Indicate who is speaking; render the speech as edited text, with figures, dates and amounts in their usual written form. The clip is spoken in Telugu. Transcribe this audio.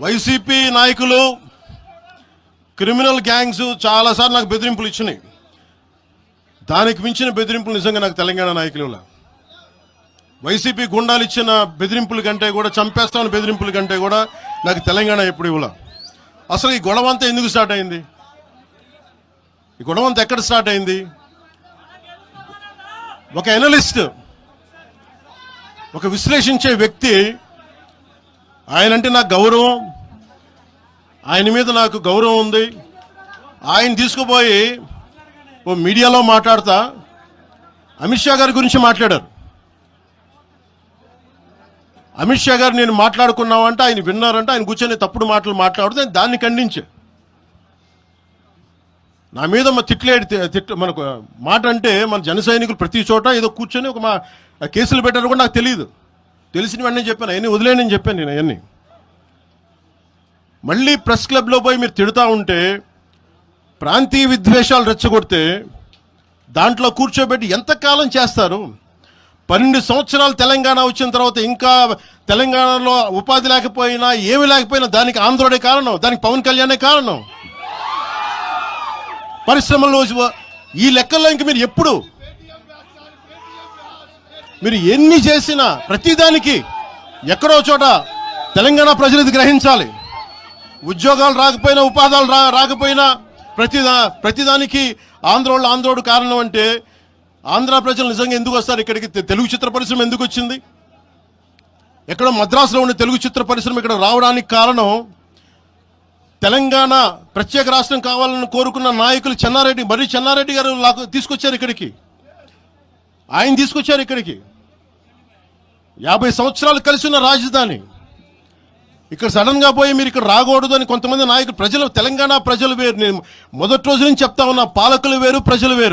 Speaker 1: వైసీపీ నాయకులు క్రిమినల్ గ్యాంగ్స్ చాలాసార్లు నాకు బెదిరింపులు ఇచ్చినాయి. దానికి మించిన బెదిరింపులు నిజంగా నాకు తెలంగాణ నాయకులు వైసీపీ గుండాలు ఇచ్చిన బెదిరింపుల కంటే కూడా, చంపేస్తామని బెదిరింపుల కంటే కూడా నాకు తెలంగాణ ఎప్పుడు ఇవ్వాల. అసలు ఈ గొడవ అంతా ఎందుకు స్టార్ట్ అయింది? ఈ గొడవ అంతా ఎక్కడ స్టార్ట్ అయింది? ఒక ఎనలిస్ట్, ఒక విశ్లేషించే వ్యక్తి, ఆయనంటే నాకు గౌరవం, ఆయన మీద నాకు గౌరవం ఉంది, ఆయన తీసుకుపోయి ఓ మీడియాలో మాట్లాడతా అమిత్ షా గారి గురించి మాట్లాడారు. అమిత్ షా గారు నేను మాట్లాడుకున్నామంటే ఆయన విన్నారంటే ఆయన కూర్చొని తప్పుడు మాటలు మాట్లాడితే దాన్ని ఖండించే. నా మీద మనకు మాట అంటే మన జన సైనికులు ప్రతి చోట ఏదో కూర్చొని ఒక కేసులు పెట్టారు కూడా నాకు తెలియదు. తెలిసిన వెంటనే చెప్పాను, అవన్నీ వదిలేనని చెప్పాను నేను. అవన్నీ మళ్ళీ ప్రెస్ క్లబ్లో పోయి మీరు తిడుతూ ఉంటే, ప్రాంతీయ విద్వేషాలు రెచ్చగొడితే దాంట్లో కూర్చోబెట్టి ఎంతకాలం చేస్తారు? 12 సంవత్సరాలు తెలంగాణ వచ్చిన తర్వాత ఇంకా తెలంగాణలో ఉపాధి లేకపోయినా ఏమి లేకపోయినా దానికి ఆంధ్రుడే కారణం, దానికి పవన్ కళ్యాణే కారణం. పరిశ్రమల్లో ఈ లెక్కల్లో ఇంక మీరు ఎప్పుడు మీరు ఎన్ని చేసినా ప్రతిదానికి ఎక్కడో చోట తెలంగాణ ప్రజలు ఇది గ్రహించాలి. ఉద్యోగాలు రాకపోయినా, ఉపాధాలు రాకపోయినా ప్రతిదానికి ఆంధ్రోడు కారణం అంటే ఆంధ్ర ప్రజలు నిజంగా ఎందుకు వస్తారు ఇక్కడికి? తెలుగు చిత్ర పరిశ్రమ ఎందుకు వచ్చింది? ఎక్కడో మద్రాసులో ఉన్న తెలుగు చిత్ర పరిశ్రమ ఇక్కడ రావడానికి కారణం తెలంగాణ ప్రత్యేక రాష్ట్రం కావాలని కోరుకున్న నాయకులు చెన్నారెడ్డి గారు తీసుకొచ్చారు ఇక్కడికి. ఆయన తీసుకొచ్చారు ఇక్కడికి. 50 సంవత్సరాలు కలిసి ఉన్న రాజధాని ఇక్కడ సడన్గా పోయి మీరు ఇక్కడ రాకూడదు అని కొంతమంది నాయకులు, తెలంగాణ ప్రజలు వేరు. నేను మొదటి రోజు నుంచి చెప్తా ఉన్నా, పాలకులు వేరు, ప్రజలు వేరు.